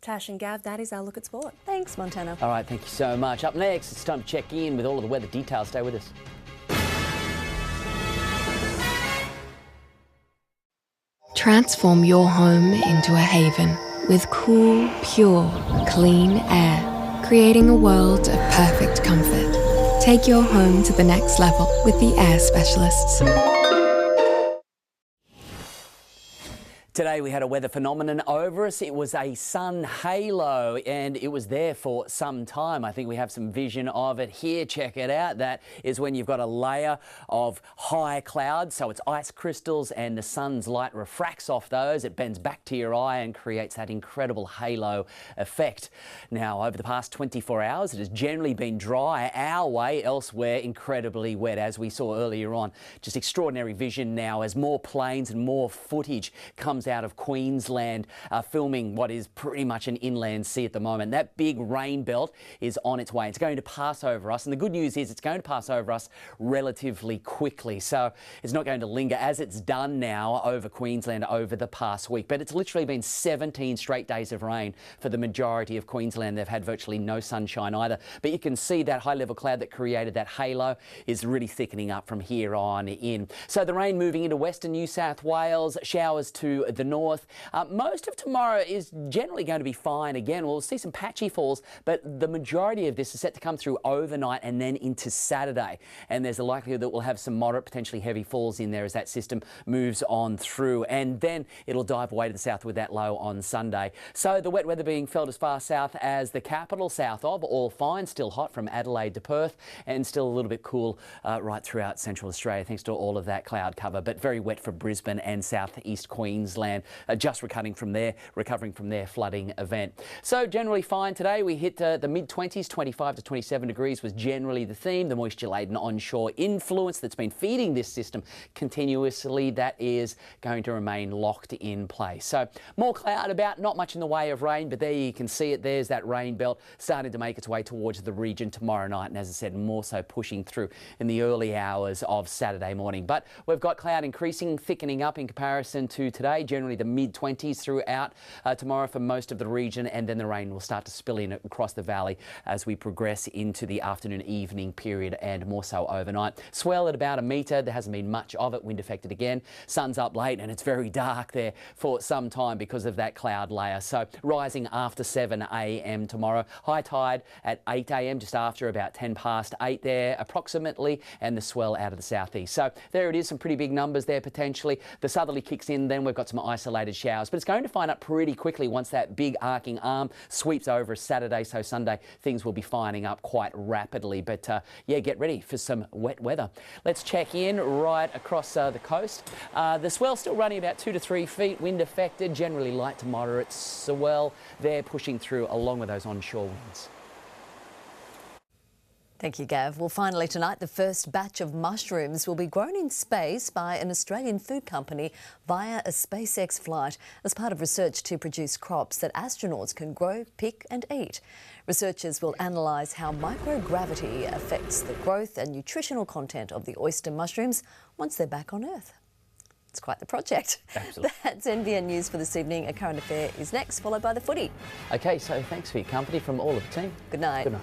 Tash and Gav, that is our look at sport. Thanks, Montannah. All right, thank you so much. Up next, it's time to check in with all of the weather details. Stay with us. Transform your home into a haven with cool, pure, clean air, creating a world of perfect comfort. Take your home to the next level with the air specialists. Today we had a weather phenomenon over us. It was a sun halo and it was there for some time. I think we have some vision of it here. Check it out. That is when you've got a layer of high clouds. So it's ice crystals and the sun's light refracts off those. It bends back to your eye and creates that incredible halo effect. Now, over the past 24 hours, it has generally been dry our way, elsewhere incredibly wet, as we saw earlier on. Just extraordinary vision now as more planes and more footage comes out of Queensland, filming what is pretty much an inland sea at the moment. That big rain belt is on its way. It's going to pass over us, and the good news is it's going to pass over us relatively quickly. So it's not going to linger as it's done now over Queensland over the past week. But it's literally been 17 straight days of rain for the majority of Queensland. They've had virtually no sunshine either. But you can see that high-level cloud that created that halo is really thickening up from here on in. So the rain moving into western New South Wales, showers to the north. Most of tomorrow is generally going to be fine again. We'll see some patchy falls, but the majority of this is set to come through overnight and then into Saturday. And there's a likelihood that we'll have some moderate, potentially heavy falls in there as that system moves on through. And then it'll dive away to the south with that low on Sunday. So the wet weather being felt as far south as the capital, south of, all fine, still hot from Adelaide to Perth, and still a little bit cool right throughout central Australia, thanks to all of that cloud cover, but very wet for Brisbane and southeast Queensland. Just recovering from their flooding event. So generally fine today. We hit the mid-20s, 25 to 27 degrees was generally the theme. The moisture-laden onshore influence that's been feeding this system continuously, that is going to remain locked in place. So more cloud about, not much in the way of rain, but there you can see it. There's that rain belt starting to make its way towards the region tomorrow night, and as I said, more so pushing through in the early hours of Saturday morning. But we've got cloud increasing, thickening up in comparison to today. Generally the mid-20s throughout tomorrow for most of the region, and then the rain will start to spill in across the valley as we progress into the afternoon evening period and more so overnight. Swell at about 1 metre. There hasn't been much of it. Wind affected again. Sun's up late and it's very dark there for some time because of that cloud layer. So rising after 7 a.m. tomorrow. High tide at 8 a.m. just after about 10 past 8 there approximately, and the swell out of the southeast. So there it is, some pretty big numbers there potentially. The southerly kicks in, then we've got some isolated showers, but it's going to find up pretty quickly once that big arcing arm sweeps over Saturday. So Sunday things will be fining up quite rapidly, but yeah, get ready for some wet weather. Let's check in right across the coast. The swell still running about 2 to 3 feet, wind affected, generally light to moderate swell there pushing through along with those onshore winds. Thank you, Gav. Well, finally tonight, the first batch of mushrooms will be grown in space by an Australian food company via a SpaceX flight as part of research to produce crops that astronauts can grow, pick and eat. Researchers will analyse how microgravity affects the growth and nutritional content of the oyster mushrooms once they're back on Earth. It's quite the project. Absolutely. That's NBN News for this evening. A current affair is next, followed by the footy. Okay, so thanks for your company from all of the team. Good night. Good night.